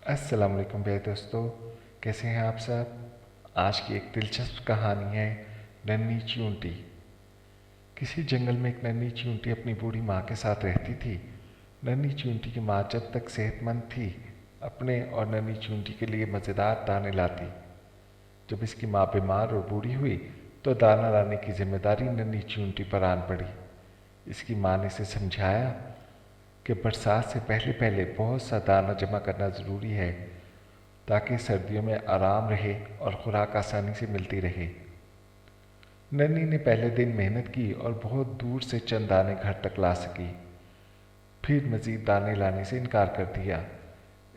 अस्सलाम वालेकुम प्यारे दोस्तों। कैसे हैं आप सब। आज की एक दिलचस्प कहानी है नन्ही चींटी। किसी जंगल में एक नन्ही चींटी अपनी बूढ़ी माँ के साथ रहती थी। नन्ही चींटी की माँ जब तक सेहतमंद थी अपने और नन्ही चींटी के लिए मज़ेदार दाने लाती। जब इसकी माँ बीमार और बूढ़ी हुई तो दाना लाने की जिम्मेदारी नन्ही चींटी पर आन पड़ी। इसकी माँ ने इसे समझाया कि बरसात से पहले पहले बहुत सा दाना जमा करना ज़रूरी है ताकि सर्दियों में आराम रहे और खुराक आसानी से मिलती रहे। नन्ही ने पहले दिन मेहनत की और बहुत दूर से चंद दाने घर तक ला सकी। फिर मजीद दाने लाने से इनकार कर दिया।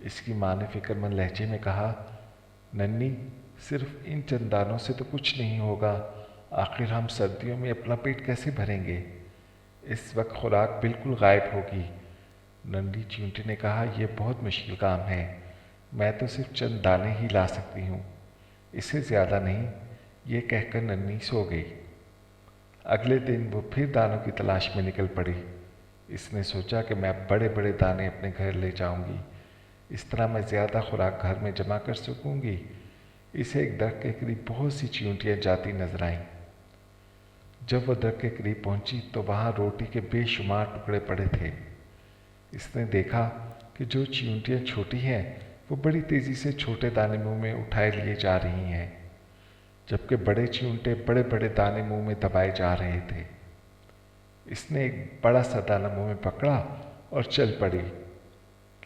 इसकी माँ ने फिक्रमंद लहजे में कहा, नन्ही, सिर्फ इन चंद दानों से तो कुछ नहीं होगा। आखिर हम सर्दियों में अपना पेट कैसे भरेंगे। इस वक्त खुराक बिल्कुल गायब होगी। नन्ही चींटी ने कहा, यह बहुत मुश्किल काम है। मैं तो सिर्फ चंद दाने ही ला सकती हूँ, इससे ज़्यादा नहीं। ये कहकर नन्ही सो गई। अगले दिन वो फिर दानों की तलाश में निकल पड़ी। इसने सोचा कि मैं बड़े बड़े दाने अपने घर ले जाऊंगी। इस तरह मैं ज़्यादा खुराक घर में जमा कर सकूंगी। इसे एक दरख्त के करीब बहुत सी चींटियाँ जाती नजर आईं। जब वह दरख्त के करीब पहुंची तो वहाँ रोटी के बेशुमार टुकड़े पड़े थे। इसने देखा कि जो चींटियाँ छोटी हैं वो बड़ी तेज़ी से छोटे दाने मुंह में उठाए लिए जा रही हैं, जबकि बड़े चींटे बड़े बड़े दाने मुंह में दबाए जा रहे थे। इसने एक बड़ा सा दाना मुंह में पकड़ा और चल पड़ी,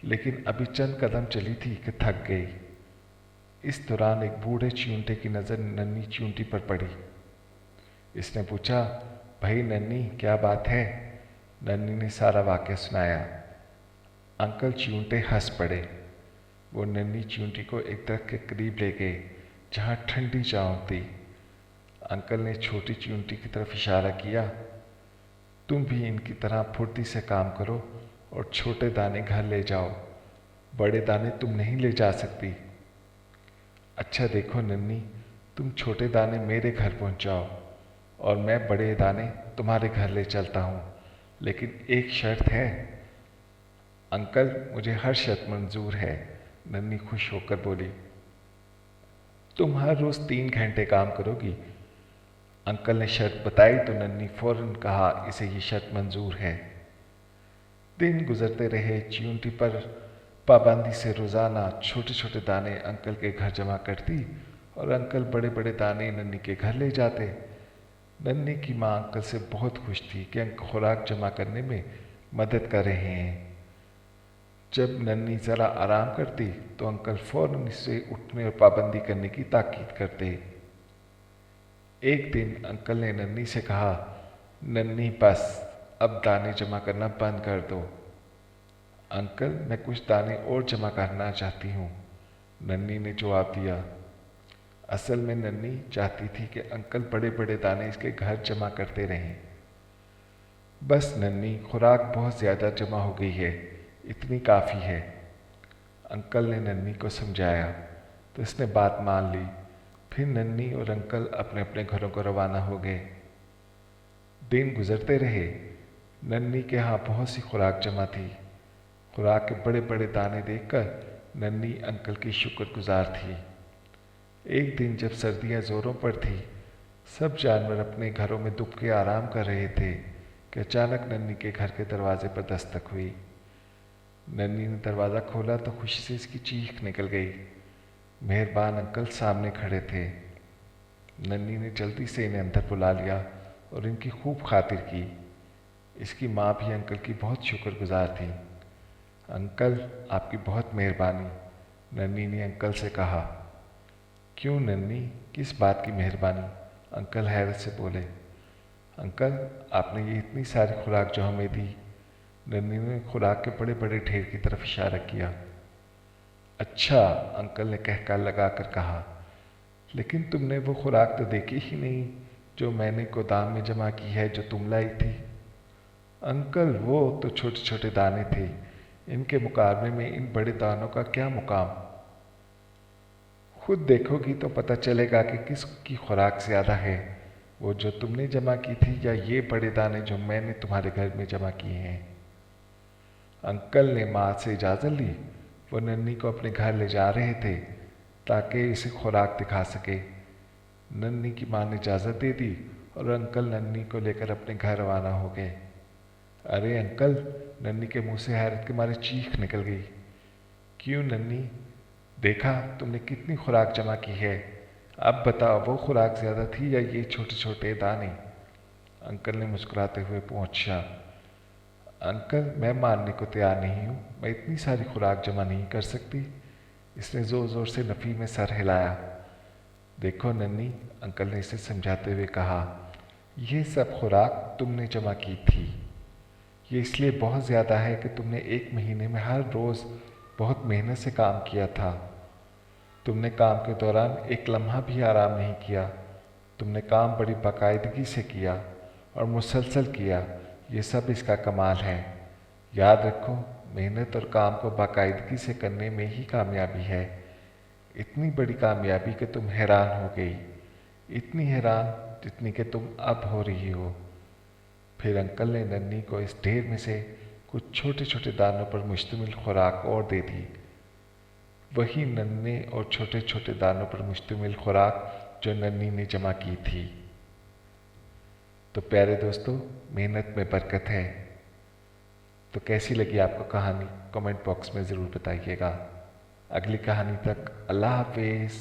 लेकिन अभी चंद कदम चली थी कि थक गई। इस दौरान एक बूढ़े चींटे की नज़र नन्ही चींटी पर पड़ी। इसने पूछा, भाई नन्ही, क्या बात है। नन्ही ने सारा वाक़या सुनाया। अंकल चींटे हंस पड़े। वो नन्ही चींटी को एक दरख्त के करीब ले गए जहाँ ठंडी छाँव थी। अंकल ने छोटी चींटी की तरफ इशारा किया, तुम भी इनकी तरह फुर्ती से काम करो और छोटे दाने घर ले जाओ। बड़े दाने तुम नहीं ले जा सकती। अच्छा देखो नन्ही, तुम छोटे दाने मेरे घर पहुंचाओ और मैं बड़े दाने तुम्हारे घर ले चलता हूँ, लेकिन एक शर्त है। अंकल, मुझे हर शर्त मंजूर है, नन्ही खुश होकर बोली। तुम हर रोज़ 3 घंटे काम करोगी। अंकल ने शर्त बताई तो नन्ही फौरन कहा, इसे ये शर्त मंजूर है। दिन गुजरते रहे। चींटी पर पाबंदी से रोज़ाना छोटे छोटे दाने अंकल के घर जमा करती और अंकल बड़े बड़े दाने नन्ही के घर ले जाते। नन्ही की माँ अंकल से बहुत खुश थी कि अंकल खुराक जमा करने में मदद कर रहे हैं। जब नन्ही ज़रा आराम करती तो अंकल फौरन इससे उठने और पाबंदी करने की ताकीद करते। एक दिन अंकल ने नन्ही से कहा, नन्ही बस अब दाने जमा करना बंद कर दो। अंकल, मैं कुछ दाने और जमा करना चाहती हूँ, नन्ही ने जवाब दिया। असल में नन्ही चाहती थी कि अंकल बड़े बड़े दाने इसके घर जमा करते रहें। बस नन्ही, खुराक बहुत ज़्यादा जमा हो गई है, इतनी काफ़ी है। अंकल ने नन्ही को समझाया तो इसने बात मान ली। फिर नन्ही और अंकल अपने अपने घरों को रवाना हो गए। दिन गुजरते रहे। नन्ही के यहाँ बहुत सी खुराक जमा थी। खुराक के बड़े बड़े दाने देखकर नन्ही अंकल की शुक्रगुजार थी। एक दिन जब सर्दियाँ ज़ोरों पर थी, सब जानवर अपने घरों में दुबके आराम कर रहे थे कि अचानक नन्ही के घर के दरवाजे पर दस्तक हुई। नन्ही ने दरवाज़ा खोला तो खुशी से इसकी चीख निकल गई। मेहरबान अंकल सामने खड़े थे। नन्ही ने जल्दी से इन्हें अंदर बुला लिया और इनकी खूब खातिर की। इसकी माँ भी अंकल की बहुत शुक्रगुजार थी। अंकल, आपकी बहुत मेहरबानी, नन्ही ने अंकल से कहा। क्यों नन्ही, किस बात की मेहरबानी, अंकल हैरत से बोले। अंकल, आपने ये इतनी सारी खुराक जो हमें दी, नन्ही ने खुराक के बड़े बड़े ढेर की तरफ इशारा किया। अच्छा, अंकल ने कहकर लगाकर कहा, लेकिन तुमने वो खुराक तो देखी ही नहीं जो मैंने गोदाम में जमा की है, जो तुम लाई थी। अंकल, वो तो छोटे छोटे दाने थे, इनके मुकाबले में इन बड़े दानों का क्या मुकाम। खुद देखोगी तो पता चलेगा कि किसकी खुराक ज़्यादा है, वो जो तुमने जमा की थी या ये बड़े दाने जो मैंने तुम्हारे घर में जमा किए हैं। अंकल ने माँ से इजाज़त ली। वो नन्ही को अपने घर ले जा रहे थे ताकि इसे खुराक दिखा सके। नन्ही की माँ ने इजाज़त दे दी और अंकल नन्ही को लेकर अपने घर रवाना हो गए। अरे अंकल, नन्ही के मुंह से हैरत के मारे चीख निकल गई। क्यों नन्ही, देखा तुमने कितनी खुराक जमा की है। अब बताओ वो खुराक ज़्यादा थी या ये छोटे छोटे दाने। अंकल ने मुस्कुराते हुए पूछा। अंकल, मैं मानने को तैयार नहीं हूँ, मैं इतनी सारी खुराक जमा नहीं कर सकती। इसने ज़ोर ज़ोर से नफ़ी में सर हिलाया। देखो नन्ही, अंकल ने इसे समझाते हुए कहा, यह सब खुराक तुमने जमा की थी। ये इसलिए बहुत ज़्यादा है कि तुमने एक महीने में हर रोज़ बहुत मेहनत से काम किया था। तुमने काम के दौरान एक लम्हा भी आराम नहीं किया। तुमने काम बड़ी बाकायदगी से किया और मुसलसल किया। ये सब इसका कमाल है। याद रखो, मेहनत और काम को बाकायदगी से करने में ही कामयाबी है। इतनी बड़ी कामयाबी कि तुम हैरान हो गई, इतनी हैरान जितनी कि तुम अब हो रही हो। फिर अंकल ने नन्ही को इस ढेर में से कुछ छोटे छोटे दानों पर मुश्तमिल खुराक और दे दी। वही नन्हे और छोटे छोटे दानों पर मुश्तमिल खुराक जो नन्ही ने जमा की थी। तो प्यारे दोस्तों, मेहनत में बरकत है। तो कैसी लगी आपको कहानी, कमेंट बॉक्स में ज़रूर बताइएगा। अगली कहानी तक अल्लाह हाफिज़।